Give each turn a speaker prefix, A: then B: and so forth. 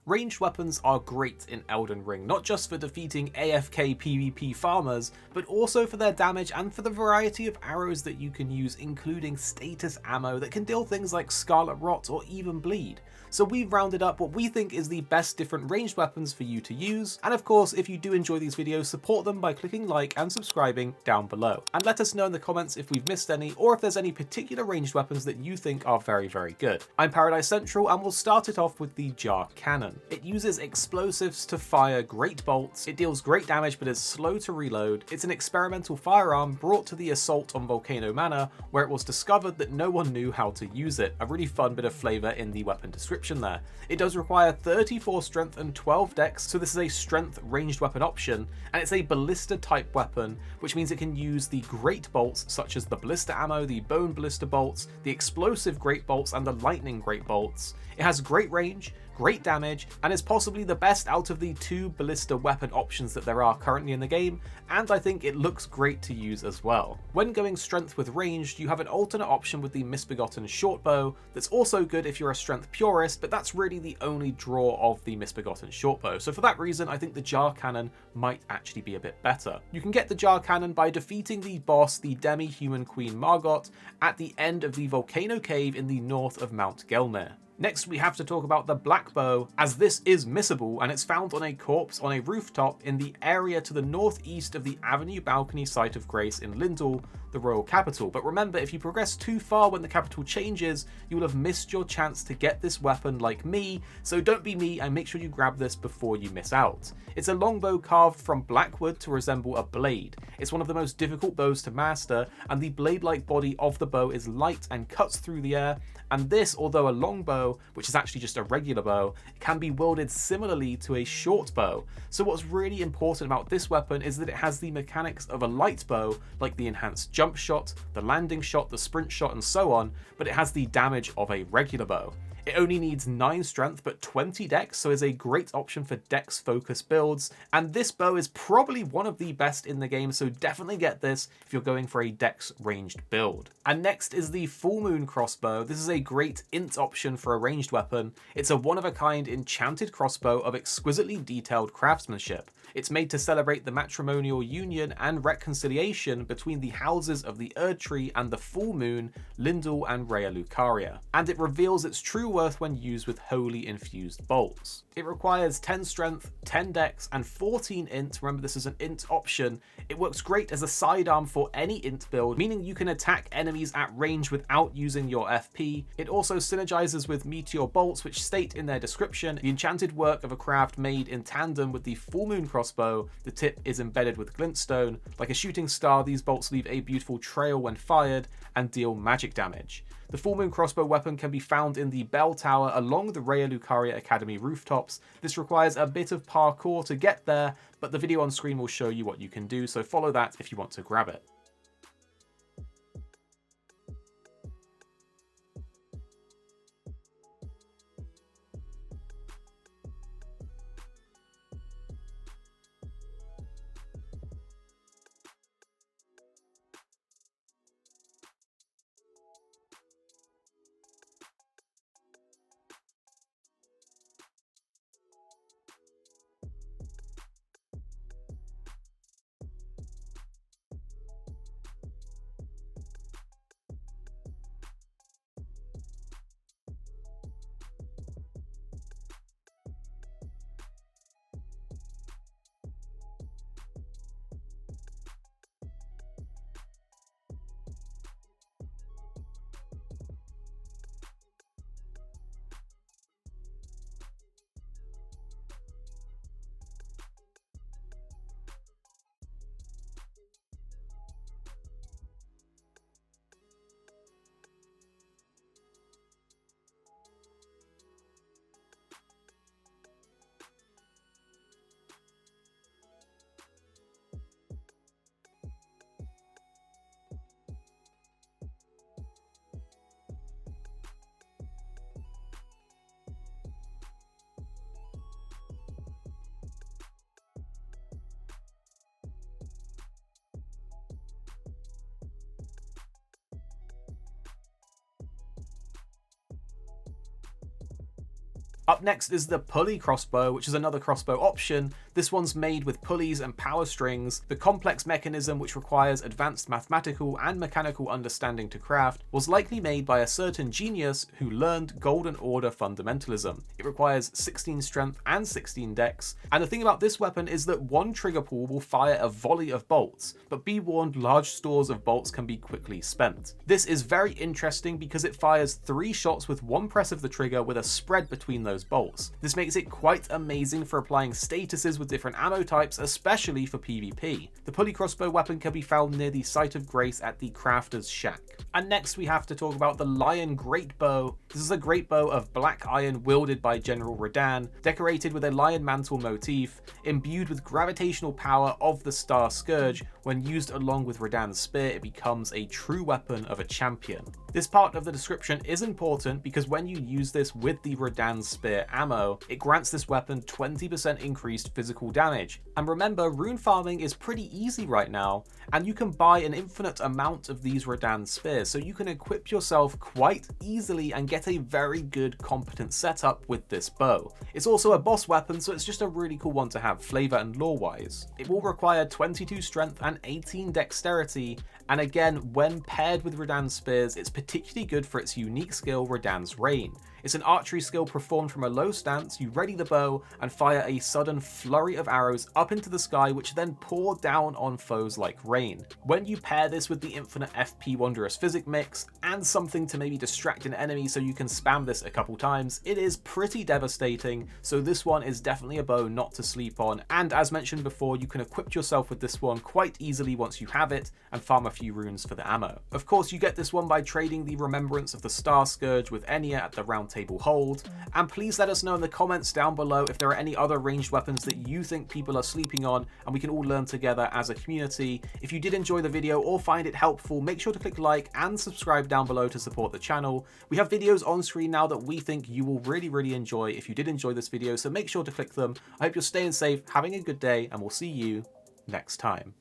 A: Ranged weapons are great in Elden Ring, not just for defeating AFK PvP farmers, but also for their damage and for the variety of arrows that you can use, including status ammo that can deal things like Scarlet Rot or even bleed. So we've rounded up what we think is the best different ranged weapons for you to use, and of course if you do enjoy these videos, support them by clicking like and subscribing down below. And let us know in the comments if we've missed any, or if there's any particular ranged weapons that you think are very good. I'm Paradise Central and we'll start it off with the Jar Cannon. It uses explosives to fire great bolts, it deals great damage but is slow to reload. It's an experimental firearm brought to the assault on Volcano Manor, where it was discovered that no one knew how to use it. A really fun bit of flavour in the weapon description there. It does require 34 strength and 12 dex, so this is a strength ranged weapon option, and it's a ballista type weapon, which means it can use the great bolts such as the ballista ammo, the bone ballista bolts, the explosive great bolts and the lightning great bolts. It has great range, great damage, and is possibly the best out of the 2 ballista weapon options that there are currently in the game, and I think it looks great to use as well. When going strength with ranged, you have an alternate option with the Misbegotten Shortbow that's also good if you're a strength purist, but that's really the only draw of the Misbegotten Shortbow, so for that reason I think the Jar Cannon might actually be a bit better. You can get the Jar Cannon by defeating the boss, the Demi-Human Queen Margot, at the end of the Volcano Cave in the north of Mount Gelmir. Next we have to talk about the Black Bow, as this is missable and it's found on a corpse on a rooftop in the area to the northeast of the Avenue Balcony site of Grace in Lindell, the royal capital. But remember, if you progress too far when the capital changes, you will have missed your chance to get this weapon like me, so don't be me and make sure you grab this before you miss out. It's a longbow carved from blackwood to resemble a blade. It's one of the most difficult bows to master, and the blade-like body of the bow is light and cuts through the air, and this, although a longbow, which is actually just a regular bow, can be wielded similarly to a short bow. So what's really important about this weapon is that it has the mechanics of a light bow, like the enhanced jump shot, the landing shot, the sprint shot and so on, but it has the damage of a regular bow. It only needs 9 strength but 20 dex, so is a great option for dex focused builds, and this bow is probably one of the best in the game, so definitely get this if you're going for a dex ranged build. And next is the Full Moon Crossbow. This is a great int option for a ranged weapon. It's a one-of-a-kind enchanted crossbow of exquisitely detailed craftsmanship. It's made to celebrate the matrimonial union and reconciliation between the houses of the Erd Tree and the Full Moon, Lindell and Rhea Lucaria, and it reveals its true worth when used with holy infused bolts. It requires 10 strength, 10 dex, and 14 int. Remember, this is an int option. It works great as a sidearm for any int build, meaning you can attack enemies at range without using your FP. It also synergizes with meteor bolts, which state in their description, the enchanted work of a craft made in tandem with the Full Moon Crossbow. The tip is embedded with glintstone. Like a shooting star, these bolts leave a beautiful trail when fired and deal magic damage. The Full Moon Crossbow weapon can be found in the bell tower along the Rhea Lucaria Academy rooftops. This requires a bit of parkour to get there, but the video on screen will show you what you can do, so follow that if you want to grab it. Up next is the Pulley Crossbow, which is another crossbow option. This one's made with pulleys and power strings. The complex mechanism, which requires advanced mathematical and mechanical understanding to craft, was likely made by a certain genius who learned Golden Order fundamentalism. It requires 16 strength and 16 dex, and the thing about this weapon is that one trigger pull will fire a volley of bolts, but be warned, large stores of bolts can be quickly spent. This is very interesting because it fires 3 shots with one press of the trigger with a spread between those bolts. This makes it quite amazing for applying statuses with different ammo types, especially for PvP. The Pulley Crossbow weapon can be found near the Site of Grace at the Crafter's Shack. And next we have to talk about the Lion Great Bow. This is a great bow of black iron wielded by General Radahn, decorated with a lion mantle motif, imbued with gravitational power of the Star Scourge. When used along with Radahn's spear, it becomes a true weapon of a champion. This part of the description is important because when you use this with the Radahn spear ammo, it grants this weapon 20% increased physical damage. And remember, rune farming is pretty easy right now, and you can buy an infinite amount of these Radahn spears, so you can equip yourself quite easily and get a very good competent setup with this bow. It's also a boss weapon, so it's just a really cool one to have flavor and lore wise. It will require 22 strength and 18 dexterity, and again, when paired with Radahn's spears, it's particularly good for its unique skill, Radahn's Rain. It's an archery skill performed from a low stance. You ready the bow and fire a sudden flurry of arrows up into the sky, which then pour down on foes like rain. When you pair this with the infinite FP Wondrous Physic mix and something to maybe distract an enemy so you can spam this a couple times, it is pretty devastating, so this one is definitely a bow not to sleep on, and as mentioned before, you can equip yourself with this one quite easily once you have it and farm a few runes for the ammo. Of course, you get this one by trading the Remembrance of the Star Scourge with Enya at the Round Table Hold, and please let us know in the comments down below if there are any other ranged weapons that you think people are sleeping on and we can all learn together as a community. If you did enjoy the video or find it helpful, make sure to click like and subscribe down below to support the channel. We have videos on screen now that we think you will really enjoy if you did enjoy this video, so make sure to click them. I hope you're staying safe, having a good day, and we'll see you next time.